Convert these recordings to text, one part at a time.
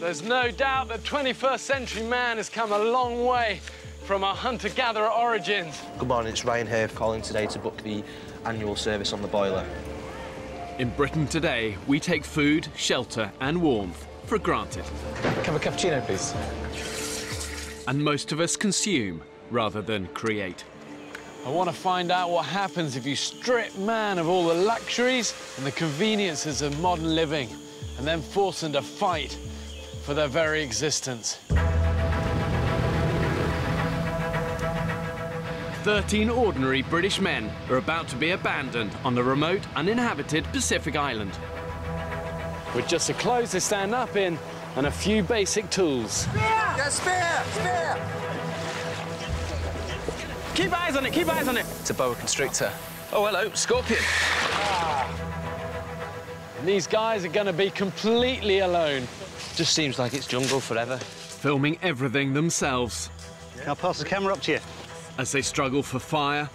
There's no doubt that 21st century man has come a long way from our hunter-gatherer origins. Good morning, it's Ryan here calling today to book the annual service on the boiler. In Britain today, we take food, shelter and warmth for granted. Have a cappuccino, please. And most of us consume rather than create. I want to find out what happens if you strip man of all the luxuries and the conveniences of modern living and then force them to fight for their very existence. 13 ordinary British men are about to be abandoned on the remote, uninhabited Pacific island. With just the clothes they stand up in and a few basic tools. Spear! Yeah, spear! Spear! Keep eyes on it, keep eyes on it! It's a boa constrictor. Oh, hello, scorpion. And these guys are going to be completely alone. Just seems like it's jungle forever. Filming everything themselves. Can I pass the camera up to you? As they struggle for fire.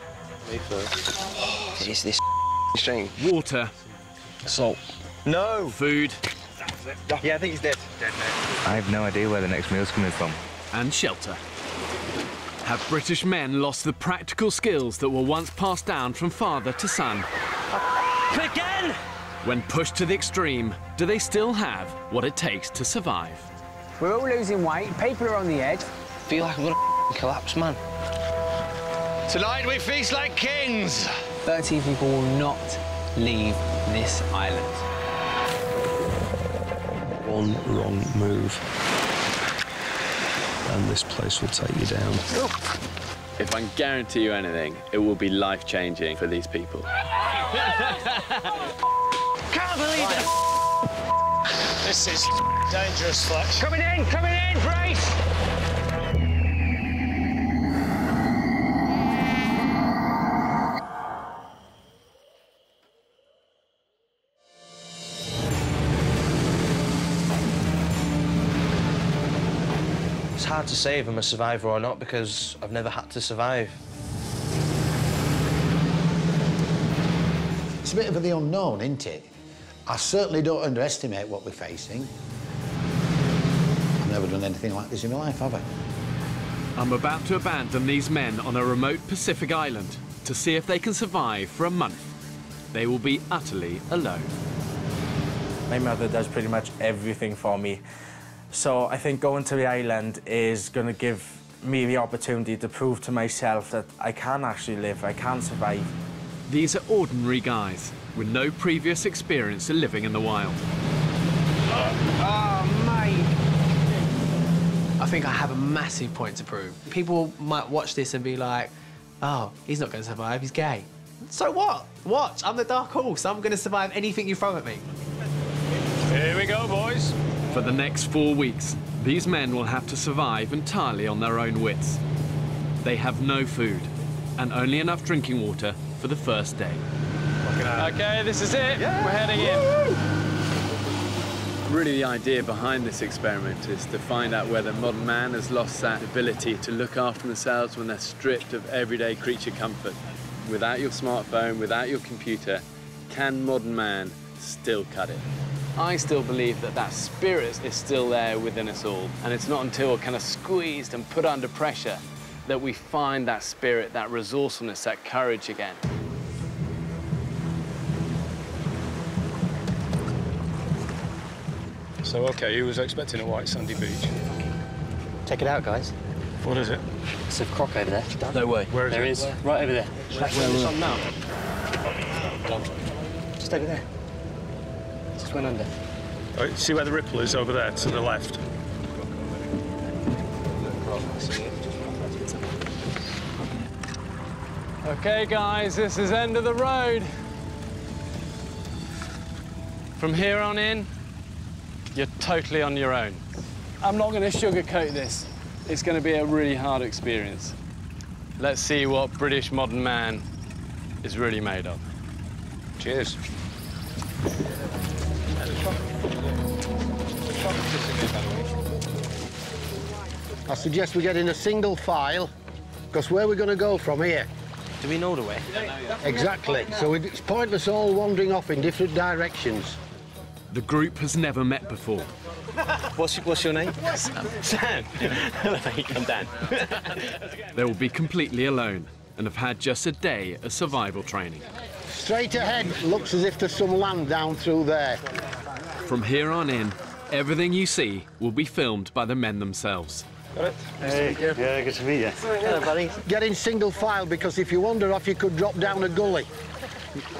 Me first. What is this string? Water. Salt. No! Food. Yeah, I think he's dead. Dead now. I have no idea where the next meal's coming from. And shelter. Have British men lost the practical skills that were once passed down from father to son? Again! When pushed to the extreme, do they still have what it takes to survive? We're all losing weight, people are on the edge. I feel like I'm gonna collapse, man. Tonight we feast like kings. 13 people will not leave this island. One wrong move, and this place will take you down. If I can guarantee you anything, it will be life-changing for these people. Can't believe it. This is dangerous, Fletch. Coming in, brace! It's hard to say if I'm a survivor or not because I've never had to survive. It's a bit of the unknown, isn't it? I certainly don't underestimate what we're facing. I've never done anything like this in my life, have I? I'm about to abandon these men on a remote Pacific island to see if they can survive for a month. They will be utterly alone. My mother does pretty much everything for me. So I think going to the island is going to give me the opportunity to prove to myself that I can actually live, I can survive. These are ordinary guys with no previous experience of living in the wild. Oh, mate. I think I have a massive point to prove. People might watch this and be like, oh, he's not going to survive, he's gay. So what? Watch, I'm the dark horse. I'm going to survive anything you throw at me. Here we go, boys. For the next 4 weeks, these men will have to survive entirely on their own wits. They have no food and only enough drinking water for the first day. OK, this is it. Yeah. We're heading in. Really, the idea behind this experiment is to find out whether modern man has lost that ability to look after themselves when they're stripped of everyday creature comfort. Without your smartphone, without your computer, can modern man still cut it? I still believe that that spirit is still there within us all, and it's not until we're kind of squeezed and put under pressure that we find that spirit, that resourcefulness, that courage again. So, OK, you was expecting a white sandy beach. Check it out, guys. What is it? It's a croc over there. No way. Where is it? There is, right over there. Where is it now? Just over there. Just went under. Right, see where the ripple is over there, to the left? OK, guys, this is end of the road. From here on in, you're totally on your own. I'm not going to sugarcoat this. It's going to be a really hard experience. Let's see what British modern man is really made of. Cheers. I suggest we get in a single file, because where are we going to go from here? Do we know the way? Exactly. So it's pointless all wandering off in different directions. The group has never met before. What's your name? Sam. I'm Dan. They will be completely alone and have had just a day of survival training. Straight ahead, looks as if there's some land down through there. From here on in, everything you see will be filmed by the men themselves. Got it? Hey, yeah, good to meet you. Hello, buddy. Get in single file, because if you wander off, you could drop down a gully.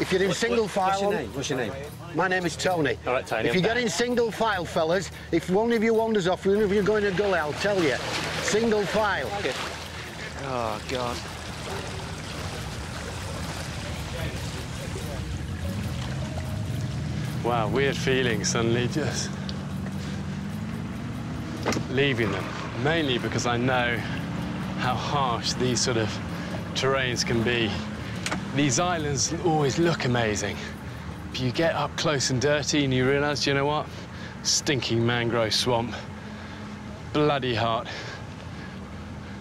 If you're in single file... What's your name? What's your name? My name is Tony. All right, Tony. If you get in single file, fellas, if one of you wanders off, even if you're going to a gully, I'll tell you. Single file. Okay. Oh, God. Wow, weird feeling suddenly just leaving them. Mainly because I know how harsh these sort of terrains can be. These islands always look amazing. But you get up close and dirty and you realise, you know what? Stinking mangrove swamp, bloody hot,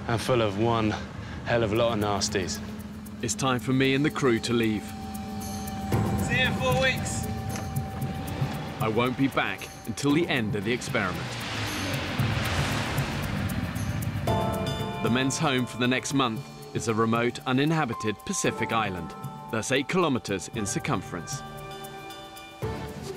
and full of one hell of a lot of nasties. It's time for me and the crew to leave. See you in 4 weeks. I won't be back until the end of the experiment. The men's home for the next month is a remote, uninhabited Pacific island that's 8 kilometers in circumference.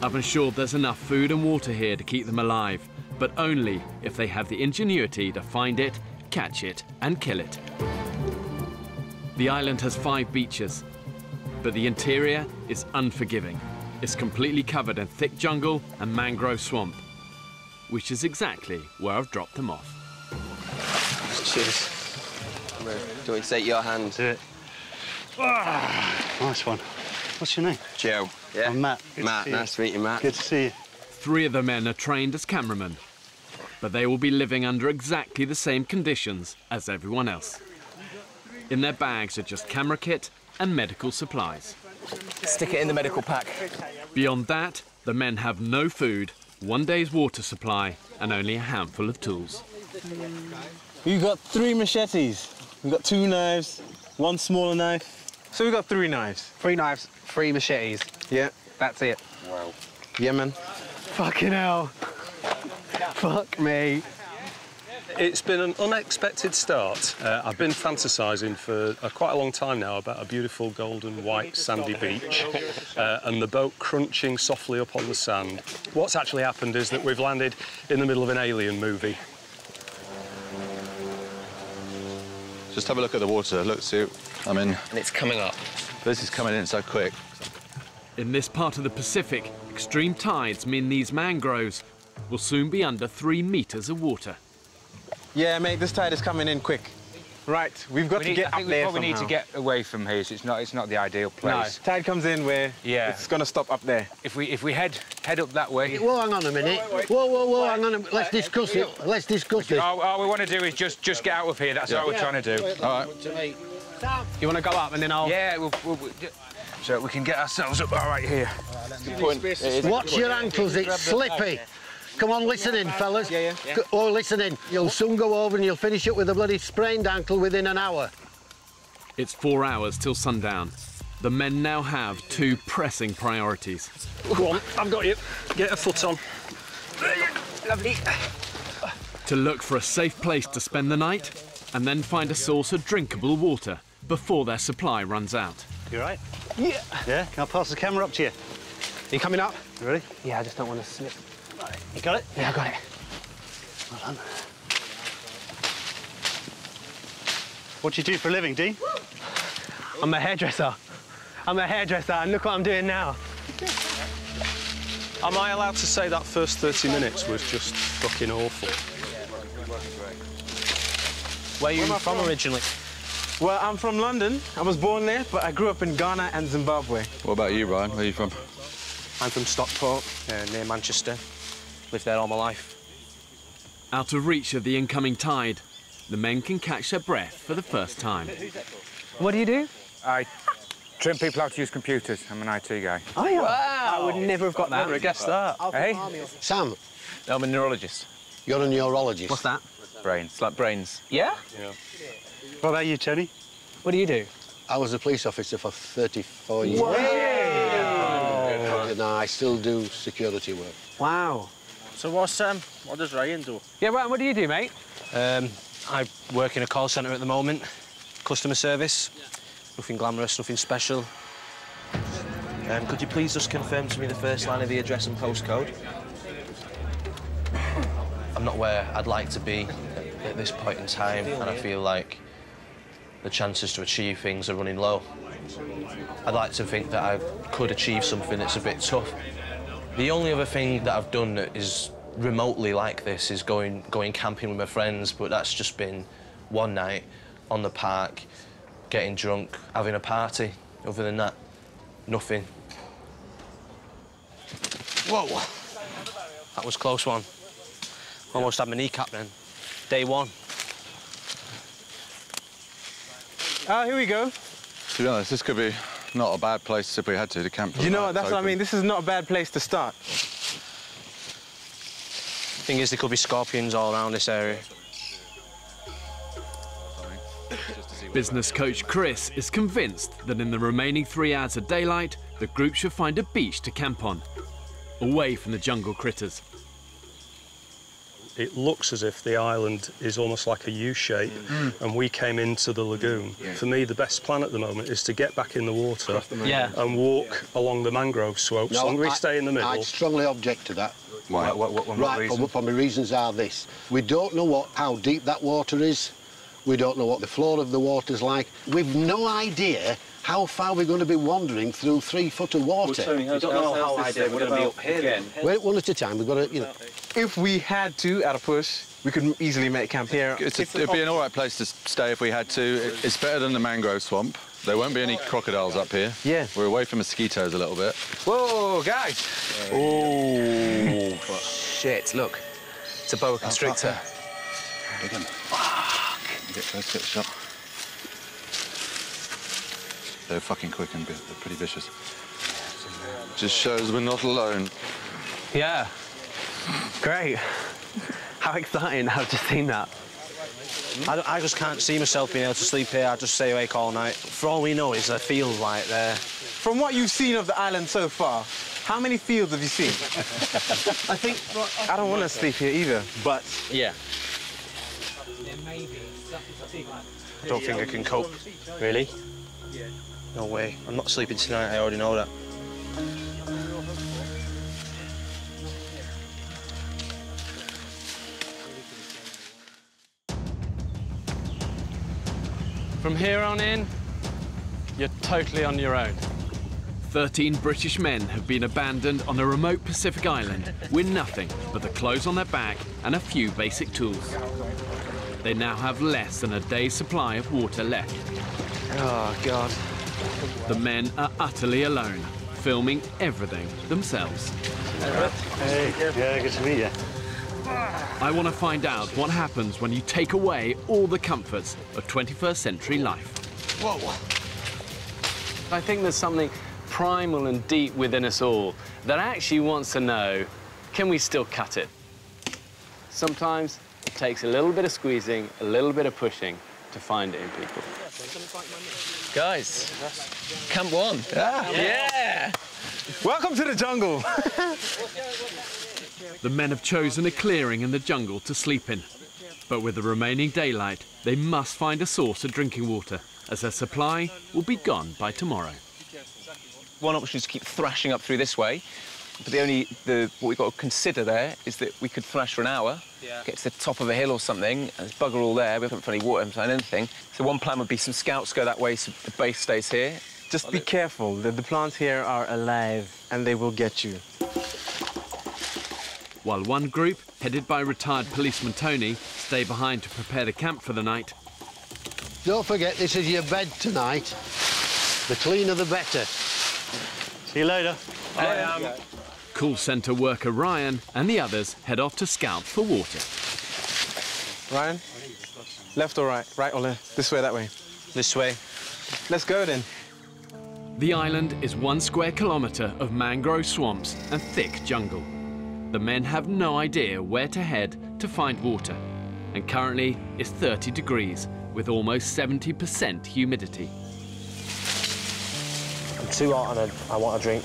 I've ensured there's enough food and water here to keep them alive, but only if they have the ingenuity to find it, catch it, and kill it. The island has 5 beaches, but the interior is unforgiving. It's completely covered in thick jungle and mangrove swamp, which is exactly where I've dropped them off. Cheers. Do you want me to take your hand? Do it. Nice one. What's your name? Joe. Yeah? I'm Matt. Matt, nice to meet you, Matt. Good to see you. 3 of the men are trained as cameramen, but they will be living under exactly the same conditions as everyone else. In their bags are just camera kit and medical supplies. Stick it in the medical pack. Beyond that, the men have no food, 1 day's water supply, and only a handful of tools. We've got 3 machetes. We've got 2 knives, 1 smaller knife. So we've got 3 knives. 3 knives, 3 machetes. Yeah. That's it. Wow. Yeah, man. Fucking hell. Fuck me. It's been an unexpected start. I've been fantasising for quite a long time now about a beautiful golden white sandy beach and the boat crunching softly up on the sand. What's actually happened is that we've landed in the middle of an alien movie. Just have a look at the water. Look, see, I'm in. And it's coming up. This is coming in so quick. In this part of the Pacific, extreme tides mean these mangroves will soon be under 3 meters of water. Yeah, mate, this tide is coming in quick. Right, we've got to get up there somehow. We need to get away from here, so it's not the ideal place. No, tide comes in where it's going to stop up there. If we head up that way... Whoa, hang on a minute. Whoa, hang on a minute. Let's discuss it. Let's discuss this. All we want to do is just get out of here. That's all we're trying to do. All right. You want to go up and then I'll... Yeah, so we can get ourselves up right here. Watch your ankles, it's slippy. Come on, listen in, fellas. Yeah. Oh, listen in. You'll soon go over and you'll finish up with a bloody sprained ankle within an hour. It's 4 hours till sundown. The men now have 2 pressing priorities. Go on, I've got you. Get a foot on. Lovely. To look for a safe place to spend the night and then find a source of drinkable water before their supply runs out. You all right? Yeah. Yeah? Can I pass the camera up to you? Are you coming up? You ready? Yeah, I just don't want to slip. You got it? Yeah, I got it. Well done. What do you do for a living, Dean? I'm a hairdresser. And look what I'm doing now. Am I allowed to say that first 30 minutes was just fucking awful? Where are you from originally? Well, I'm from London. I was born there, but I grew up in Ghana and Zimbabwe. What about you, Ryan? Where are you from? I'm from Stockport, near Manchester. Lived there all my life. Out of reach of the incoming tide, the men can catch their breath for the first time. What do you do? I train people how to use computers. I'm an IT guy. Oh, yeah. Wow! I would never have got that. Never have guessed that. Hey? Sam, I'm a neurologist. you're a neurologist. What's that? Brains. It's like brains. Yeah? Yeah. What about you, Tony? What do you do? I was a police officer for 34 years. Wow. And I still do security work. Wow. So what does Ryan do? Yeah, Ryan, what do you do, mate? I work in a call centre at the moment. Customer service. Nothing glamorous, nothing special. Could you please just confirm to me the first line of the address and postcode? I'm not where I'd like to be at this point in time, and I feel like the chances to achieve things are running low. I'd like to think that I could achieve something that's a bit tough. The only other thing that I've done that is remotely like this is going camping with my friends, but that's just been one night on the park, getting drunk, having a party. Other than that, nothing. Whoa! That was a close one. Almost had my kneecap then. Day one. Here we go. To be honest, this could be not a bad place if we had to camp. You know what, that's what I mean. This is not a bad place to start. Thing is, there could be scorpions all around this area. Business coach Chris is convinced that in the remaining 3 hours of daylight, the group should find a beach to camp on, away from the jungle critters. It looks as if the island is almost like a U-shape, and we came into the lagoon. Yeah. For me, the best plan at the moment is to get back in the water and walk along the mangrove slopes. No, we stay in the middle. I strongly object to that. Why? What reason? My reasons are this. We don't know how deep that water is. We don't know what the floor of the water's like. We've no idea how far we're going to be wandering through 3 foot of water. Well, Tony, we don't know how high we're going to be up here then. Wait, one at a time. We've got to, you know. If we had to, at a push, we could easily make camp here. It'd be an all right place to stay if we had to. It's better than the mangrove swamp. There won't be any crocodiles up here. Yeah. We're away from mosquitoes a little bit. Whoa, guys! Oh, shit, look. It's a boa constrictor. Big one. Let's get the shot. They're fucking quick and they're pretty vicious. Just shows we're not alone. Yeah. Great. How exciting. I've just seen that. I just can't see myself being able to sleep here. I just stay awake all night. For all we know, is there fields right there. From what you've seen of the island so far, how many fields have you seen? I think... I don't want to sleep here either, but... Yeah. I don't think I can cope. Really? No way. I'm not sleeping tonight, I already know that. From here on in, you're totally on your own. 13 British men have been abandoned on a remote Pacific island with nothing but the clothes on their back and a few basic tools. They now have less than a day's supply of water left. Oh, God. The men are utterly alone, filming everything themselves. Hey, yeah, good to meet you. I want to find out what happens when you take away all the comforts of 21st century life. Whoa. I think there's something primal and deep within us all that actually wants to know, can we still cut it? Sometimes it takes a little bit of squeezing, a little bit of pushing to find it in people. Guys, Camp 1. Yeah. Welcome to the jungle. The men have chosen a clearing in the jungle to sleep in. But with the remaining daylight, they must find a source of drinking water, as their supply will be gone by tomorrow. One option is to keep thrashing up through this way, but what we've got to consider there is that we could thrash for an hour, get to the top of a hill or something, and there's bugger all there, we haven't found any water, haven't found anything. So one plan would be some scouts go that way so the base stays here. Just be careful, the plants here are alive and they will get you. While one group, headed by retired policeman Tony, stay behind to prepare the camp for the night. Don't forget, this is your bed tonight. The cleaner, the better. See you later. Call centre worker Ryan and the others head off to scout for water. Ryan, left or right? Right or left? This way, that way? This way. Let's go then. The island is 1 square kilometre of mangrove swamps and thick jungle. The men have no idea where to head to find water. And currently it's 30 degrees with almost 70% humidity. I'm too hot and I want a drink.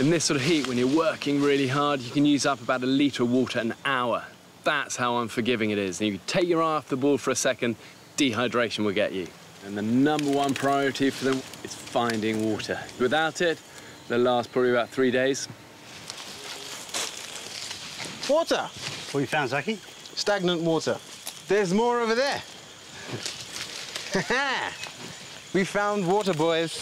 In this sort of heat, when you're working really hard, you can use up about 1 litre of water an hour. That's how unforgiving it is. And if you take your eye off the ball for a second, dehydration will get you. And the #1 priority for them is finding water. Without it, they'll last probably about 3 days. Water. What you found, Zaki? Stagnant water. There's more over there. We found water, boys.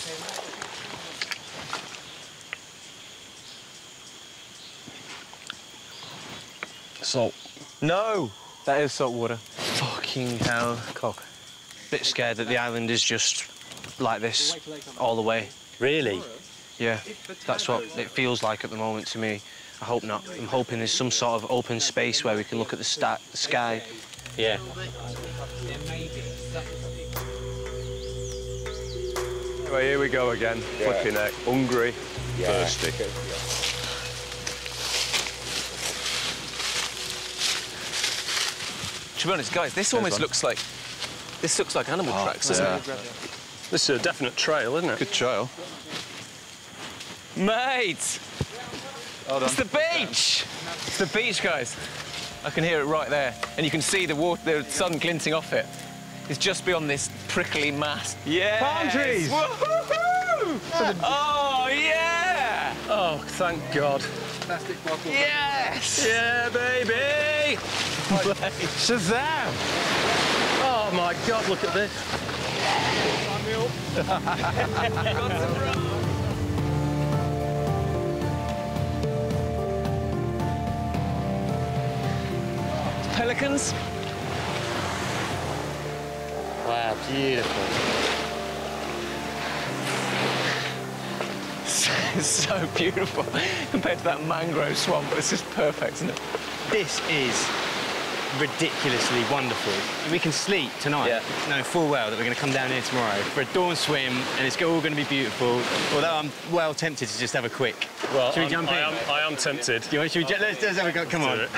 Salt. No! That is salt water. Fucking hell. Cock. Bit scared that the island is just like this all the way. Really? Yeah, that's what it feels like at the moment to me. I hope not. I'm hoping there's some sort of open space where we can look at the sky. Yeah. Well, here we go again. Flipping neck. Hungry. Thirsty. To be honest, guys, this almost looks like animal tracks, doesn't it? This is a definite trail, isn't it? Good trail. Mate! It's the beach! It's the beach, guys. I can hear it right there. And you can see the water, the sun glinting off it. It's just beyond this prickly mass. Yeah! Palm trees! Woohoo! Oh, yeah! Oh, thank God. Plastic bottle. Yes! Yeah, baby! Shazam! Oh, my God, look at this. Pelicans? Wow, beautiful. It's so beautiful compared to that mangrove swamp. It's just perfect, isn't it? This is ridiculously wonderful. We can sleep tonight, knowing full well that we're going to come down here tomorrow for a dawn swim, and it's all going to be beautiful. Although I'm well tempted to just have a quick. Well, should we jump in? I am tempted. Should we let's have a go. Come on.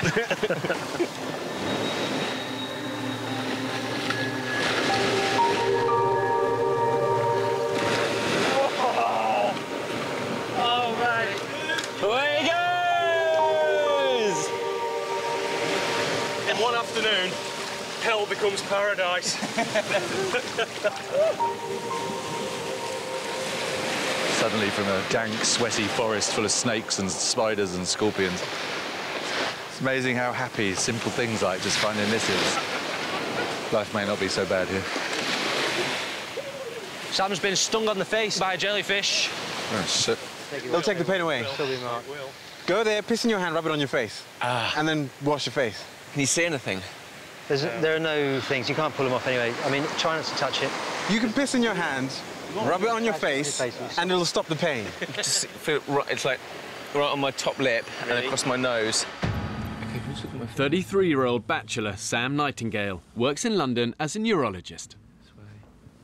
One afternoon, hell becomes paradise. Suddenly from a dank, sweaty forest full of snakes and spiders and scorpions. It's amazing how happy simple things like just finding this is. Life may not be so bad here. Sam's been stung on the face by a jellyfish. Oh, shit. They'll take the pain away. Go there, piss in your hand, rub it on your face. And then wash your face. Can you see anything? There are no things. You can't pull them off anyway. I mean, try not to touch it. You can piss in your hand, rub it on your face, and it'll stop the pain. Just feel right, it's like right on my top lip and across my nose. 33-year-old bachelor Sam Nightingale works in London as a neurologist.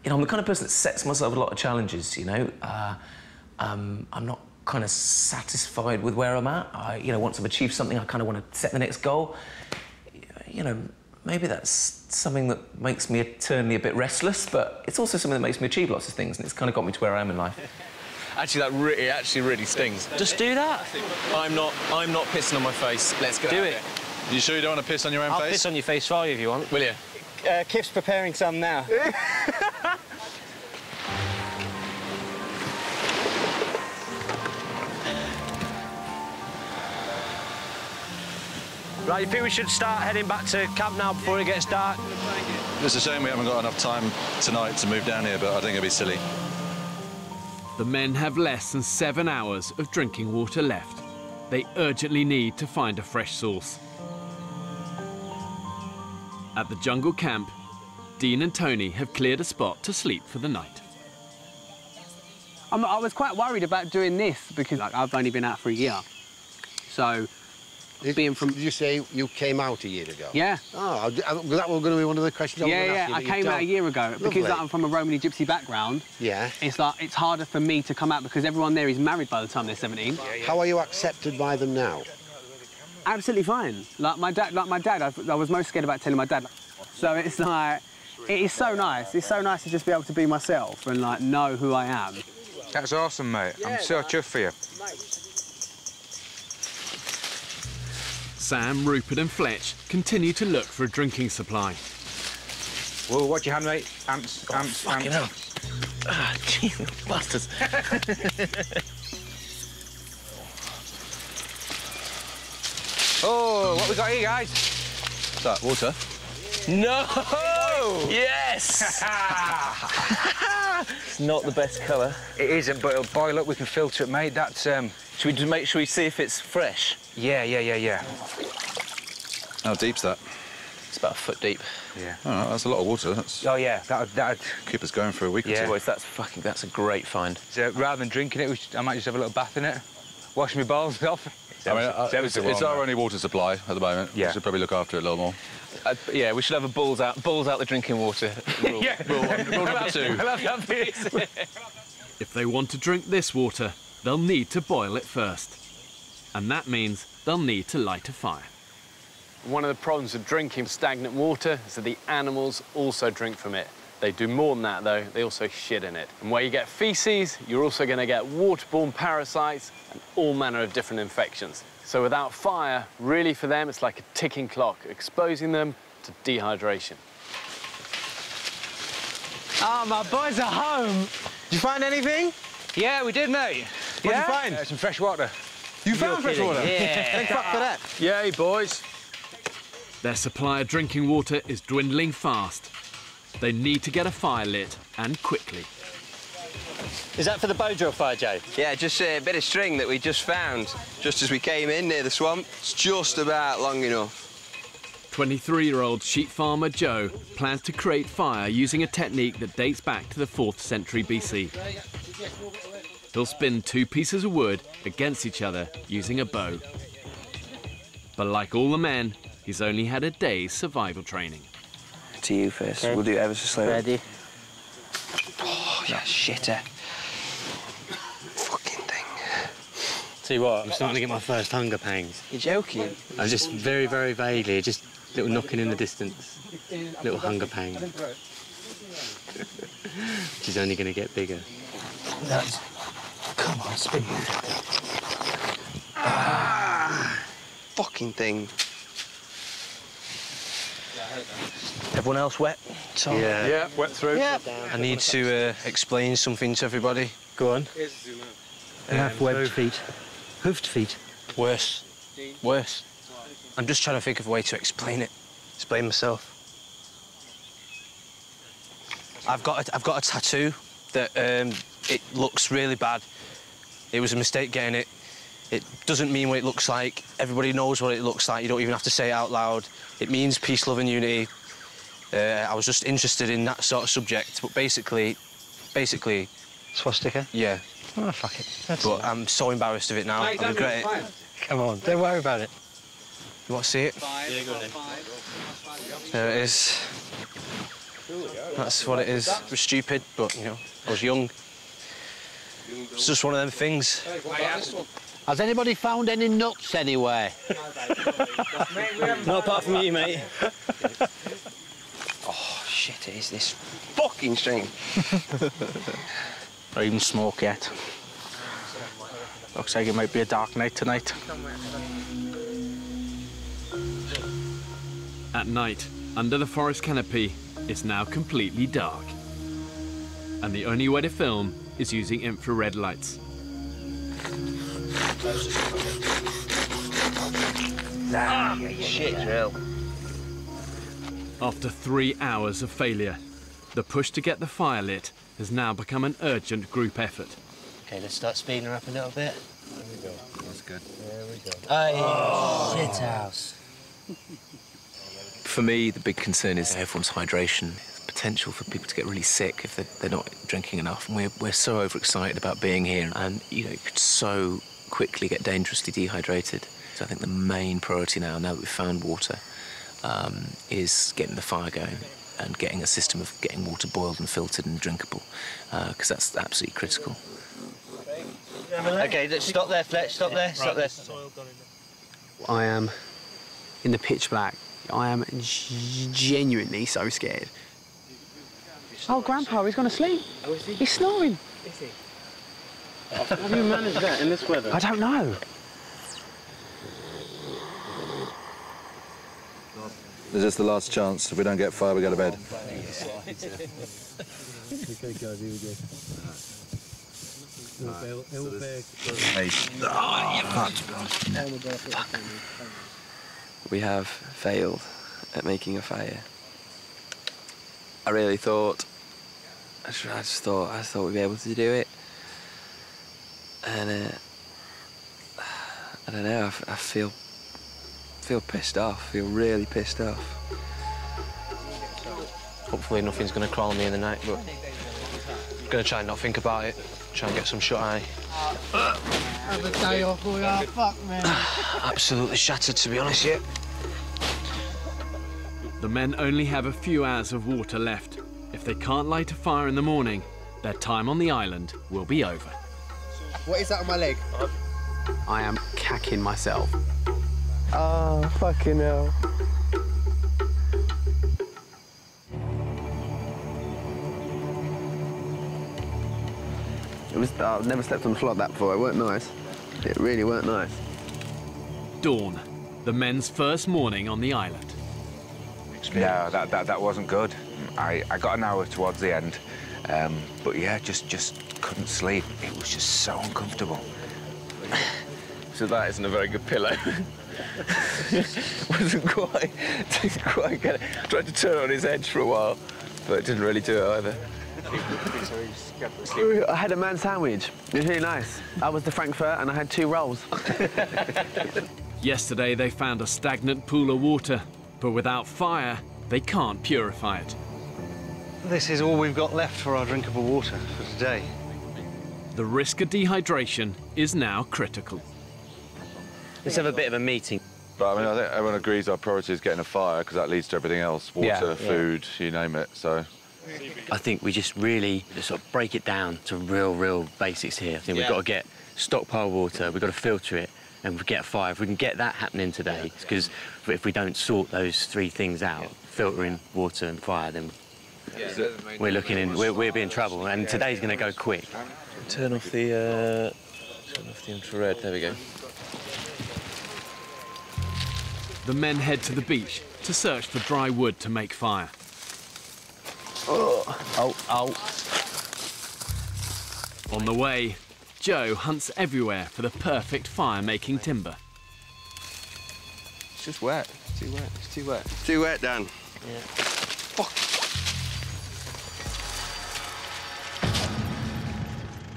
You know, I'm the kind of person that sets myself a lot of challenges, you know. I'm not kind of satisfied with where I'm at. You know, once I've achieved something, I kind of want to set the next goal. You know, maybe that's something that makes me eternally a bit restless, but it's also something that makes me achieve lots of things, and it's kind of got me to where I am in life. Actually, it actually really stings. Just do that. I'm not pissing on my face. Let's go. Do it. You sure you don't want to piss on your own face? I'll piss on your face for you if you want. Will you? Kip's preparing some now. Right, you think we should start heading back to camp now before it gets dark? It's a shame we haven't got enough time tonight to move down here, but I think it'd be silly. The men have less than 7 hours of drinking water left. They urgently need to find a fresh source. At the jungle camp, Dean and Tony have cleared a spot to sleep for the night. I was quite worried about doing this because I've only been out for a year. So, being from... Did you say you came out a year ago? Yeah. Oh, that was going to be one of the questions I was going to ask you. I came out a year ago. Because I'm from a Romany Gypsy background, it's harder for me to come out because everyone there is married by the time they're 17. How are you accepted by them now? Absolutely fine. Like my dad, I was most scared about telling my dad. So it's like, it is so nice. It's so nice to just be able to be myself and like know who I am. That's awesome, mate. I'm so chuffed for you. Sam, Rupert and Fletch continue to look for a drinking supply. Whoa, watch your hand, mate. Ants, ants, fucking hell. Ah, Jesus, bastards. Oh, what we got here, guys? What's that, water? No! Yes! It's not the best colour. It isn't, but it'll boil up. We can filter it, mate. That's, Should we just make sure we see if it's fresh? Yeah. How deep's that? It's about a foot deep. Yeah. Oh, that's a lot of water. That's... Oh, yeah, that'd... keep us going for a week or two. Boys, that's a great find. So, rather than drinking it, I might just have a little bath in it. Wash my balls off. I mean, it's our only water supply at the moment. Yeah. We should probably look after it a little more. Yeah, we should have a balls out the drinking water rule. Rule number 2. If they want to drink this water, they'll need to boil it first. And that means they'll need to light a fire. One of the problems of drinking stagnant water is that the animals also drink from it. They do more than that, though. They also shit in it. And where you get feces, you're also going to get waterborne parasites and all manner of different infections. So without fire, really for them, it's like a ticking clock, exposing them to dehydration. Oh, my boys are home. Did you find anything? Yeah, we did, mate. What'd you find? Some fresh water. You found fresh water? Yeah. Thank fuck for that. Yay, boys. Their supply of drinking water is dwindling fast. They need to get a fire lit, and quickly. Is that for the bow drill fire, Jay? Yeah, just a bit of string that we just found, just as we came in near the swamp. It's just about long enough. 23-year-old sheep farmer Joe plans to create fire using a technique that dates back to the 4th century BC. He'll spin 2 pieces of wood against each other using a bow. But like all the men, he's only had a day's survival training. To you first. Okay. We'll do it ever so slowly. Ready. Oh, yeah, shitter. Fucking thing. See what? I'm starting to get my first hunger pangs. You're joking? I'm just very, very vaguely, just little knocking in the distance. Little hunger pang. Which is only going to get bigger. That's... Come on, spin. Fucking thing. Everyone else wet? Tom? Yeah, wet through. Yeah. I need to explain something to everybody. Go on. You have webbed feet. Hoofed feet. Worse. Worse. I'm just trying to think of a way to explain it. Explain myself. I've got a tattoo that it looks really bad. It was a mistake getting it. It doesn't mean what it looks like. Everybody knows what it looks like. You don't even have to say it out loud. It means peace, love and unity. I was just interested in that sort of subject, but basically... Swastika? Yeah. Oh, fuck it. But I'm so embarrassed of it now. I regret it. Come on, don't worry about it. You want to see it? Yeah, go on then. There it is. That's what it is. It was stupid, but, you know, I was young. It's just one of them things. Has anybody found any nuts anywhere? Not apart from you, mate. Oh, shit, it is this fucking string. Not even smoke yet. Looks like it might be a dark night tonight. At night, under the forest canopy, it's now completely dark. And the only way to film is using infrared lights. Shit, drill. After 3 hours of failure, the push to get the fire lit has now become an urgent group effort. OK, let's start speeding her up a little bit. There we go. That's good. There we go. Oh, shit house. For me, the big concern is everyone's hydration. There's potential for people to get really sick if they're not drinking enough. And we're so overexcited about being here, and you know, you could so quickly get dangerously dehydrated. So I think the main priority now that we've found water, is getting the fire going and getting a system of getting water boiled and filtered and drinkable, because that's absolutely critical. OK, let's stop there, Fletch. Stop there. Stop there. I am in the pitch black. I am genuinely so scared. Oh, Grandpa, he's gone to sleep. Oh, is he? He's snoring. Is he? How do you manage that in this weather? I don't know. This is the last chance. If we don't get fire, we go to bed. Okay, guys, here we go. We have failed at making a fire. I really thought, I thought we'd be able to do it. And I don't know, I feel pissed off, feel really pissed off. Hopefully nothing's going to crawl me in the night, but I'm going to try and not think about it, try and get some shut-eye. Have a day off, we are fucked, man. Absolutely shattered, to be honest, yeah. The men only have a few hours of water left. If they can't light a fire in the morning, their time on the island will be over. What is that on my leg? I am cacking myself. Oh, fucking hell. I've never slept on the floor like that before. It weren't nice. It really weren't nice. Dawn, the men's first morning on the island. No, that wasn't good. I got an hour towards the end, but yeah, just couldn't sleep. It was just so uncomfortable. So that isn't a very good pillow. didn't quite get it. I tried to turn it on his edge for a while, but it didn't really do it either. I had a man sandwich. It was really nice. I was the Frankfurt and I had 2 rolls. Yesterday they found a stagnant pool of water, but without fire, they can't purify it. This is all we've got left for our drinkable water for today. The risk of dehydration is now critical. Let's have a bit of a meeting. But I mean, I think everyone agrees our priority is getting a fire because that leads to everything else. Water, food, you name it, so. I think we just really sort of break it down to real basics here. I think we've got to get stockpile water, we've got to filter it, and we get a fire. If we can get that happening today, because if we don't sort those 3 things out, filtering, water and fire, then we're we'll be in trouble, and today's going to go quick. Turn off the infrared, there we go. The men head to the beach to search for dry wood to make fire. Oh. On the way, Joe hunts everywhere for the perfect fire-making timber. It's just wet. It's too wet. It's too wet. Too wet, Dan. Yeah. Fuck.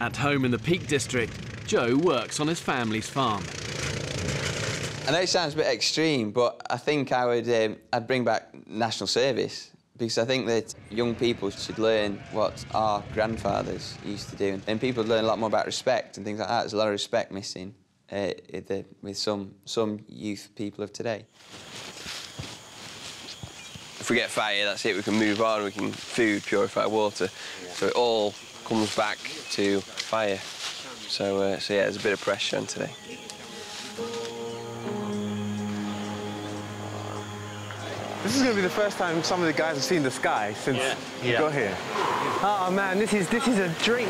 At home in the Peak District, Joe works on his family's farm. I know it sounds a bit extreme, but I think I'd bring back national service, because I think that young people should learn what our grandfathers used to do, and people learn a lot more about respect and things like that. There's a lot of respect missing with some youth people of today. If we get fire, that's it. We can move on. We can food, purify water. So it all comes back to fire. So yeah, there's a bit of pressure on today. This is going to be the first time some of the guys have seen the sky since we got here. Oh man, this is a dream.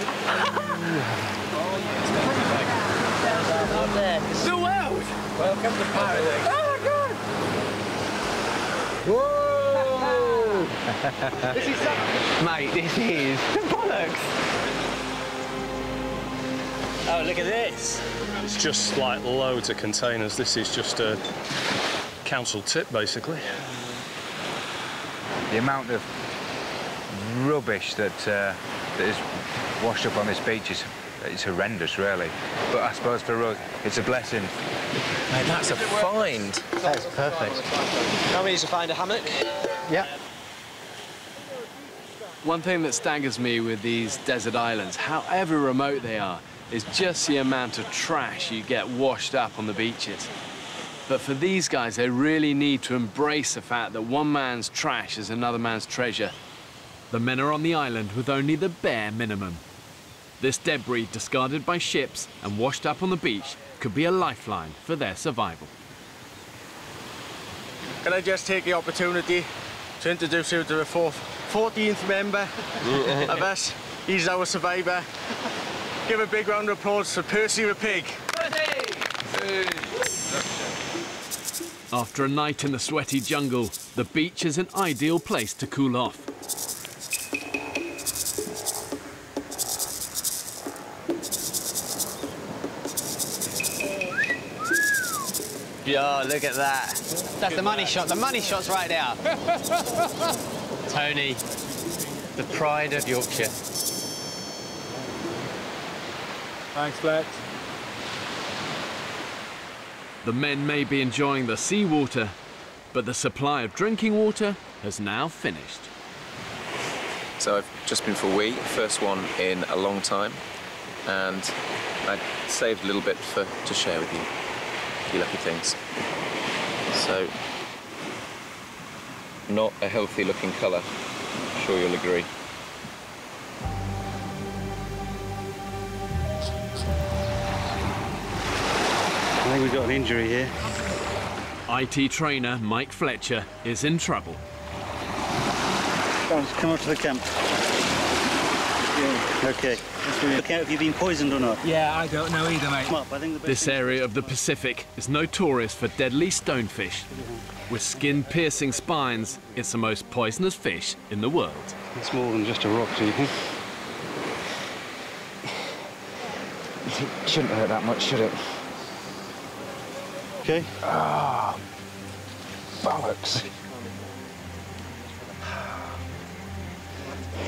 The world! Welcome to paradise. Oh my God! Whoa! This is mate, this is bollocks. Oh, look at this. It's just like loads of containers. This is just a council tip, basically. The amount of rubbish that is washed up on this beach is horrendous, really. But I suppose for us, it's a blessing. Mate, that's a find. That's perfect. Now we need to find a hammock. Yeah. One thing that staggers me with these desert islands, however remote they are, is just the amount of trash you get washed up on the beaches. But for these guys, they really need to embrace the fact that one man's trash is another man's treasure. The men are on the island with only the bare minimum. This debris, discarded by ships and washed up on the beach, could be a lifeline for their survival. Can I just take the opportunity to introduce you to the 14th member of us? He's our survivor. Give a big round of applause for Percy the Pig. After a night in the sweaty jungle, the beach is an ideal place to cool off. Yo, look at that. That's the money shot. The money shot's right there. Tony, the pride of Yorkshire. Thanks, Flex. The men may be enjoying the seawater, but the supply of drinking water has now finished. So I've just been for a wee, first one in a long time, and I saved a little bit to share with you. You lucky things. So, not a healthy looking colour, I'm sure you'll agree. I think we've got an injury here. IT trainer Mike Fletcher is in trouble. Come up to the camp. Yeah. OK. Look out if you've been poisoned or not. Yeah, I don't know either, mate. Come up, I think the This area of the Pacific is notorious for deadly stonefish. With skin-piercing spines, it's the most poisonous fish in the world. It's more than just a rock, do you think? It shouldn't hurt that much, should it? OK. Ah, bollocks.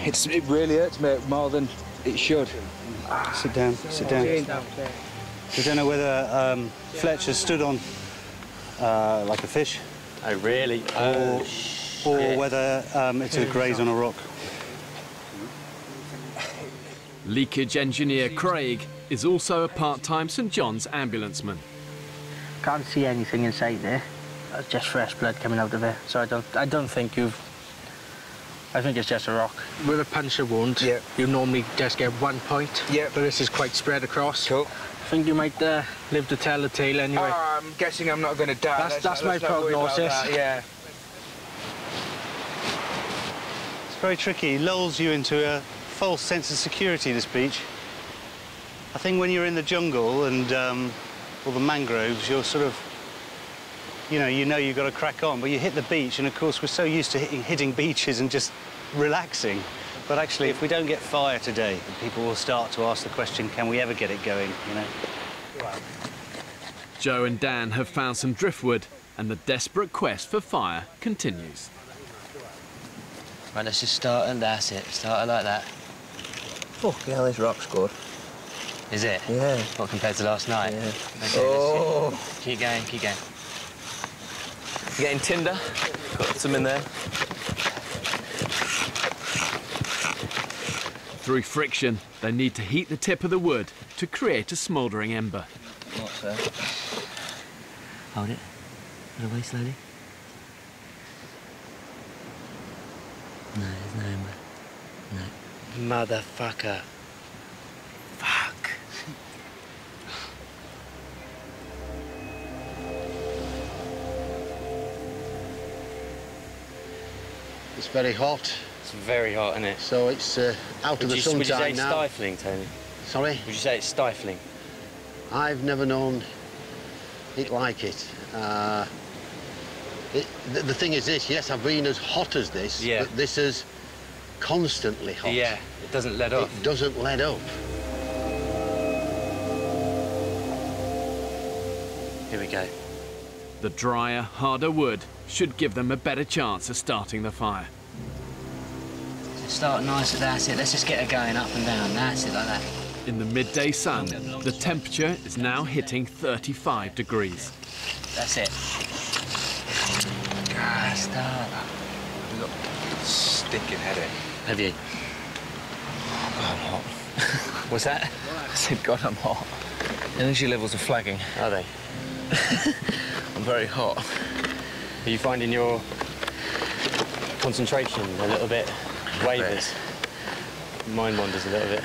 It really hurts me more than it should. Sit down, sit down. I don't know whether Fletcher stood on like a fish. Oh, really? Or whether it's a graze on a rock. Leakage engineer Craig is also a part-time St John's ambulanceman. Can't see anything inside there. That's just fresh blood coming out of it. So I don't think you've... I think it's just a rock. With a puncture wound, you normally just get 1 point. Yeah. But this is quite spread across. Cool. I think you might live to tell the tale anyway. I'm guessing I'm not going to die. That's my prognosis. Yeah. It's very tricky. It lulls you into a false sense of security, this beach. I think when you're in the jungle and all the mangroves, you're sort of, you know you've got to crack on, but you hit the beach, and of course we're so used to hitting beaches and just relaxing. But actually, if we don't get fire today, people will start to ask the question, can we ever get it going, you know? Joe and Dan have found some driftwood, and the desperate quest for fire continues. Right, let's just start, and that's it. Start it like that. Fucking hell, this rock's good. Is it? Yeah. What, compared to last night? Yeah. Okay, oh. Keep going, keep going. Getting tinder, got some in there. Through friction, they need to heat the tip of the wood to create a smouldering ember. What's that? Hold it. Put it away slowly. No, there's no ember. No. Motherfucker. Fuck. It's very hot. It's very hot, isn't it? So it's out of the sunshine now. Would you say it's stifling, Tony? Sorry? Would you say it's stifling? I've never known it like it. The thing is this, yes, I've been as hot as this, but this is constantly hot. Yeah, it doesn't let up. It doesn't let up. Here we go. The drier, harder wood should give them a better chance of starting the fire. Start nice, that's it. Let's just get her going up and down. That's it, like that. In the midday sun, the temperature is now hitting 35 degrees. That's it. God, start. I've got a stinking headache. Have you? Oh, I'm hot. What's that? I said, God, I'm hot. Energy levels are flagging. Are they? I'm very hot. Are you finding your concentration a little bit wavers? Mine wanders a little bit.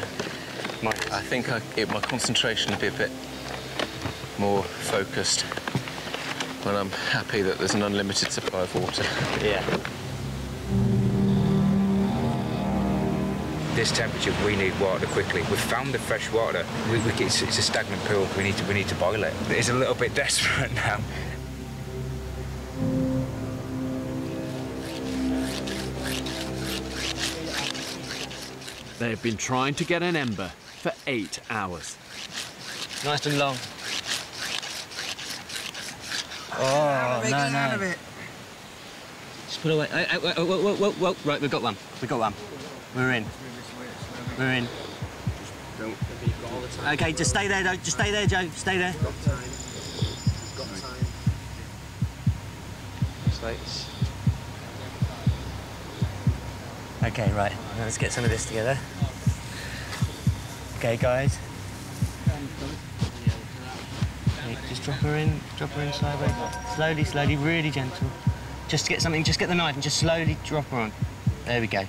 I think my concentration will be a bit more focused when I'm happy that there's an unlimited supply of water. Yeah. This temperature, we need water quickly. We've found the fresh water. It's a stagnant pool. We need to boil it. It's a little bit desperate now. They have been trying to get an ember for 8 hours. Nice and long. Oh, no. Just put away. Whoa. Right, we've got one. We're in. OK, just stay there, Joe. Just stay there, Joe. Stay there. Got time. Slates. OK, right. Let's get some of this together. OK, guys. Okay, just drop her in sideways. Slowly, really gentle. Just to get something, just get the knife and just slowly drop her on. There we go.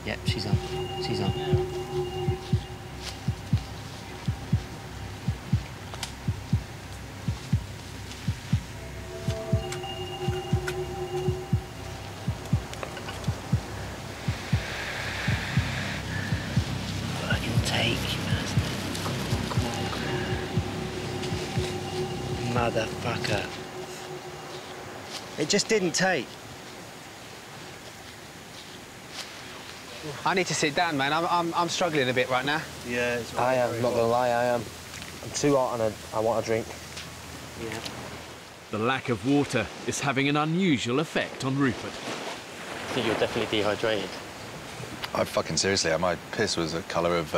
Yep, she's on. Motherfucker. It just didn't take. I need to sit down, man. I'm struggling a bit right now. Yeah, it's right. I am, not gonna lie, I am. I'm too hot and I want a drink. Yeah. The lack of water is having an unusual effect on Rupert. I think you're definitely dehydrated. Seriously, my piss was the colour of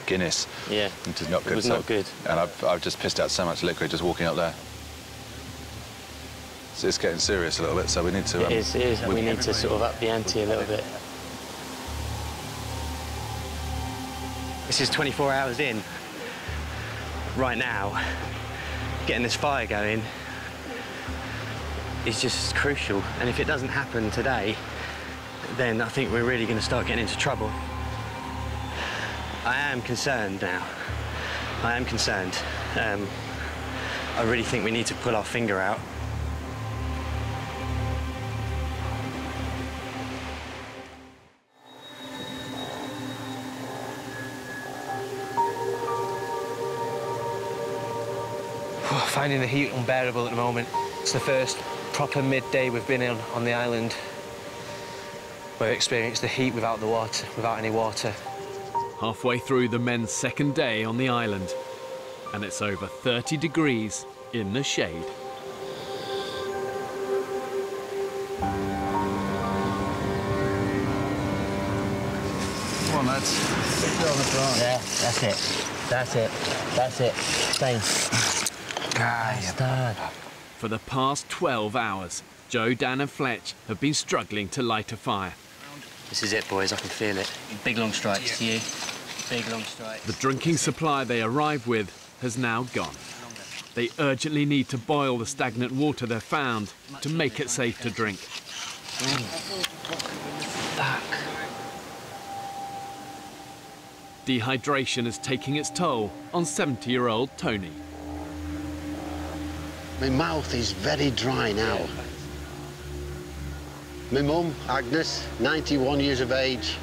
Guinness. Yeah. Which is not good. It was not good. And I've just pissed out so much liquid just walking up there. So it's getting serious a little bit, so we need to... It is. We need to sort of up the ante a little bit. This is 24 hours in. Right now, getting this fire going is just crucial. And if it doesn't happen today, then I think we're really going to start getting into trouble. I am concerned now. I am concerned. I really think we need to pull our finger out. Finding the heat unbearable at the moment. It's the first proper midday we've been on the island. We've experienced the heat without the water, without any water. Halfway through the men's second day on the island, and it's over 30 degrees in the shade. Come on, lads. Yeah, that's it. Stay. Bastard. For the past 12 hours, Joe, Dan and Fletch have been struggling to light a fire. This is it, boys. I can feel it. Big long strikes to you. Big long strikes. The drinking supply they arrived with has now gone. They urgently need to boil the stagnant water they've found to make it safe to drink. Fuck. Dehydration is taking its toll on 70-year-old Tony. My mouth is very dry now. My mum, Agnes, 91 years of age.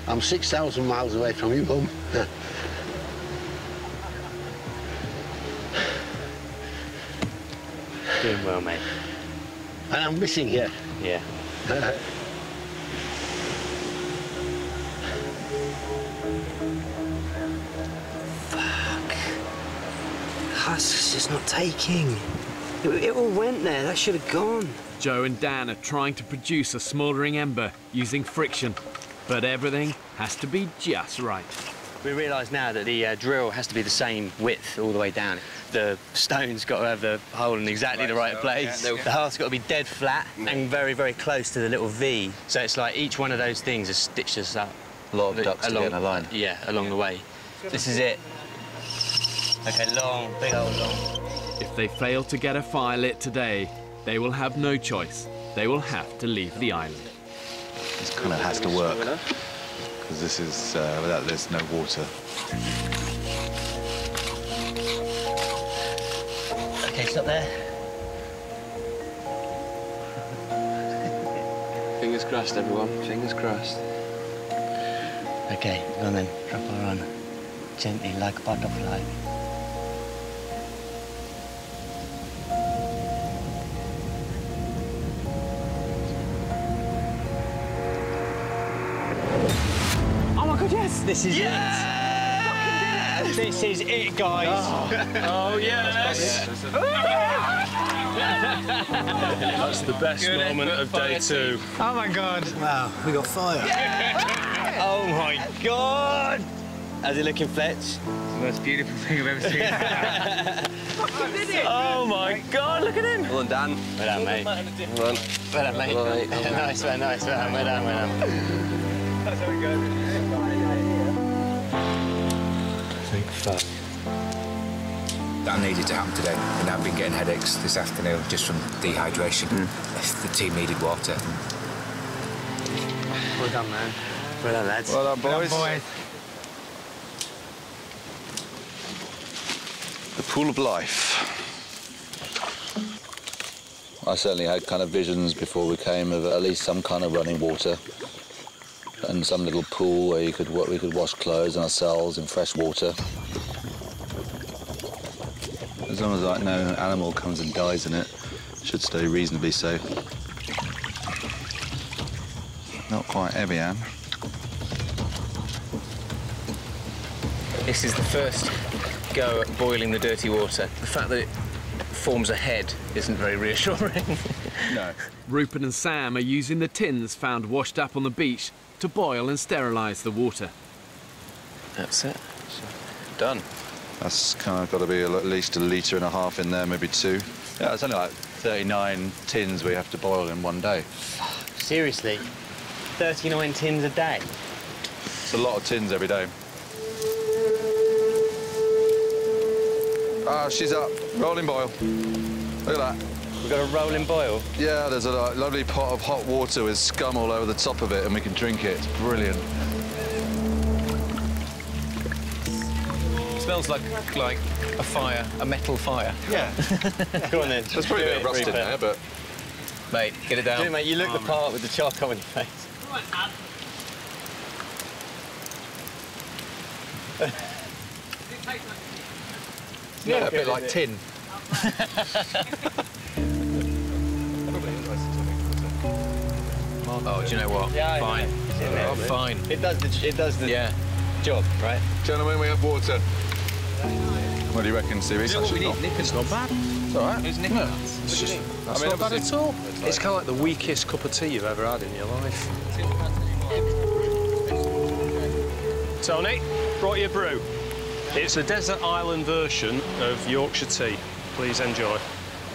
I'm 6,000 miles away from you, Mum. Doing well, mate. And I'm missing you. Yeah. That's just not taking. It all went there. That should have gone. Joe and Dan are trying to produce a smouldering ember using friction, but everything has to be just right. We realise now that the drill has to be the same width all the way down. The stone's got to have the hole in exactly the right place. Yeah. The hearth's got to be dead flat and very, very close to the little V. So it's like each one of those things has stitched us up. A lot of ducks to get in a line. Yeah, along the way. This is it. OK, long, big old long. If they fail to get a fire lit today, they will have no choice. They will have to leave the island. This kind of has to work, because this is, without there's no water. OK, stop there. Fingers crossed, everyone. Fingers crossed. OK, go on then. Drop her on. Gently, like a butterfly. This is it. This is it, guys. Oh yes. That's the best moment of day 2. Oh my God. Wow, we got fire. Oh my God. How's it looking, Fletch? It's the most beautiful thing I've ever seen. Oh my God, look at him. Well done, Dan. Well done, mate. Well done. Well done, mate. Well done. Nice, well done. That's how we go. I think that needed to happen today, and I've been getting headaches this afternoon just from dehydration. The team needed water. Well done, man. Well done, lads. Well done, boys. Well done, boys. The pool of life. I certainly had kind of visions before we came of at least some kind of running water and some little pool where we could wash clothes and ourselves in fresh water. As long as like no animal comes and dies in it, it should stay reasonably safe. Not quite heavy, Anne. This is the first go at boiling the dirty water. The fact that it forms a head isn't very reassuring. No. Rupert and Sam are using the tins found washed up on the beach to boil and sterilise the water. That's it. Done. That's kind of got to be at least 1.5 litres in there, maybe 2. Yeah, it's only like 39 tins we have to boil in one day. Seriously? 39 tins a day? It's a lot of tins every day. Ah, she's up. Rolling boil. Look at that. We've got a rolling boil? Yeah, there's a lovely pot of hot water with scum all over the top of it, and we can drink it. It's brilliant. It smells like a fire, a metal fire. Yeah. Go on then. There's probably a bit of rust in there, but... Mate, get it down. Do it, mate. You look the part with the charcoal on your face. Yeah, a bit like tin. Oh, do you know what? Yeah, fine. Fine. It does the job, right? Gentlemen, we have water. What do you reckon, Stevie? Do you know what we need? Nippers. Not bad. It's all right. Who's nipping No. nuts? It's just, That's not bad at all. It's kind of like the weakest cup of tea you've ever had in your life. Tony, brought you a brew. It's a desert island version of Yorkshire tea. Please enjoy.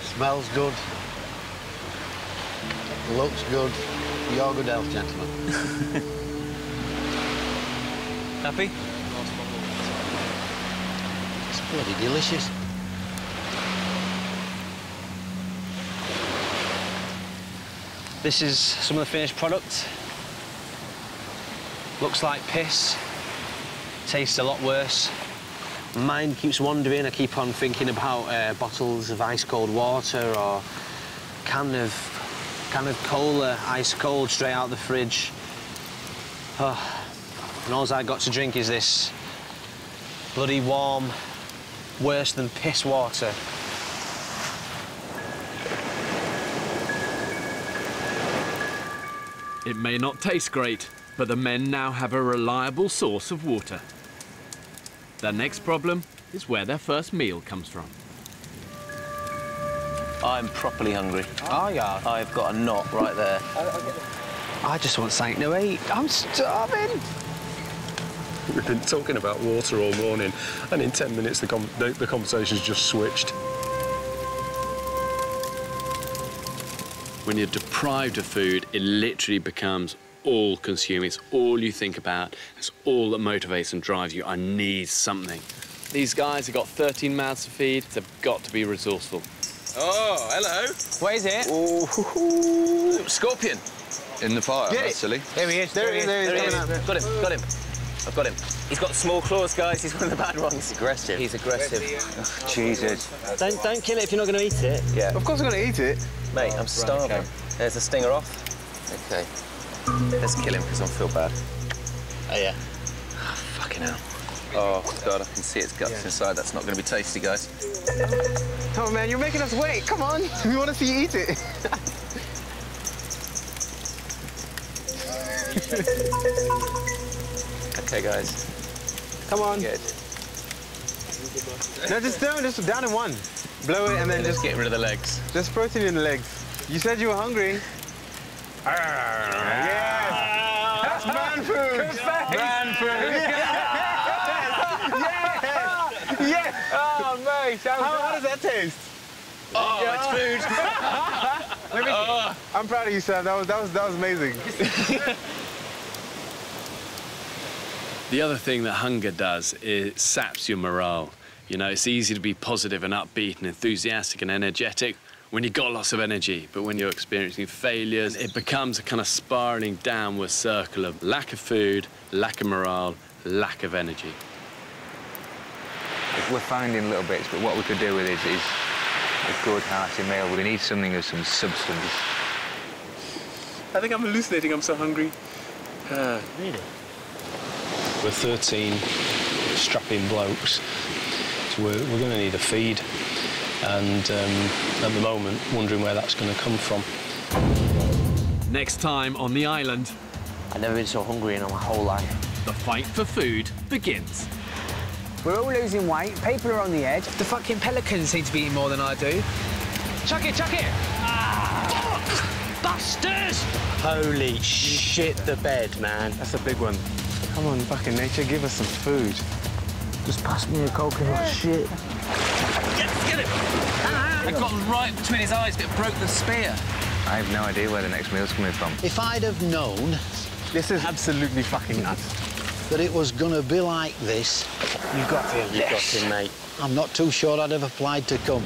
Smells good. Looks good. You're good health, gentlemen. Happy? It's bloody delicious. This is some of the finished product. Looks like piss. Tastes a lot worse. Mind keeps wandering. I keep on thinking about bottles of ice-cold water or can of cola, ice cold, straight out the fridge. Oh. And all I got to drink is this bloody warm, worse than piss water. It may not taste great, but the men now have a reliable source of water. Their next problem is where their first meal comes from. I'm properly hungry. Oh, yeah. I've got a knot right there. I just want something to eat. I'm starving. We've been talking about water all morning, and in 10 minutes the conversation's just switched. When you're deprived of food, it literally becomes all-consuming. It's all you think about. It's all that motivates and drives you. I need something. These guys have got 13 mouths to feed. They've got to be resourceful. Oh, hello. What is it? Oh, scorpion. In the fire, that's silly. There he is. There he is. Got him. I've got him. He's got small claws, guys. He's one of the bad ones. He's aggressive. He's aggressive. Oh, Jesus. Don't kill it if you're not going to eat it. Yeah. Of course I'm going to eat it. Mate, I'm starving. Okay. There's the stinger off. OK. Let's kill him, because I feel bad. Oh, yeah. Oh, fucking hell. Oh, God, I can see its guts inside. That's not going to be tasty, guys. Come on, man, you're making us wait. Come on. We want to see you eat it. Okay, guys. Come on. Good. No, just down in one. Blow it and then just get rid of the legs. Just protein in the legs. You said you were hungry. Yes! That's man food! Man food! Yes! Yes! Oh, mate! How does that taste? Oh, it's food! I'm proud of you, Sam. That was amazing. The other thing that hunger does is it saps your morale. You know, it's easy to be positive and upbeat and enthusiastic and energetic when you've got lots of energy, but when you're experiencing failures, it becomes a kind of spiralling downward circle of lack of food, lack of morale, lack of energy. We're finding little bits, but what we could do with it is a good hearty meal. We need something of some substance. I think I'm hallucinating. I'm so hungry. Really? We're 13 strapping blokes, so we're going to need a feed. And at the moment, wondering where that's going to come from. Next time on the island, I've never been so hungry in my whole life. the fight for food begins. We're all losing weight, people are on the edge. The fucking pelicans seem to be eating more than I do. Chuck it, chuck it! Ah! Fuck! Busters! Holy shit, the bed, man. That's a big one. Come on, fucking nature, give us some food. Just pass me a coconut shit. Get it! I got him right between his eyes, but it broke the spear. I have no idea where the next meal's coming from. If I'd have known... This is absolutely fucking nuts. ...that it was going to be like this... You got him, you got him, mate. I'm not too sure I'd have applied to come.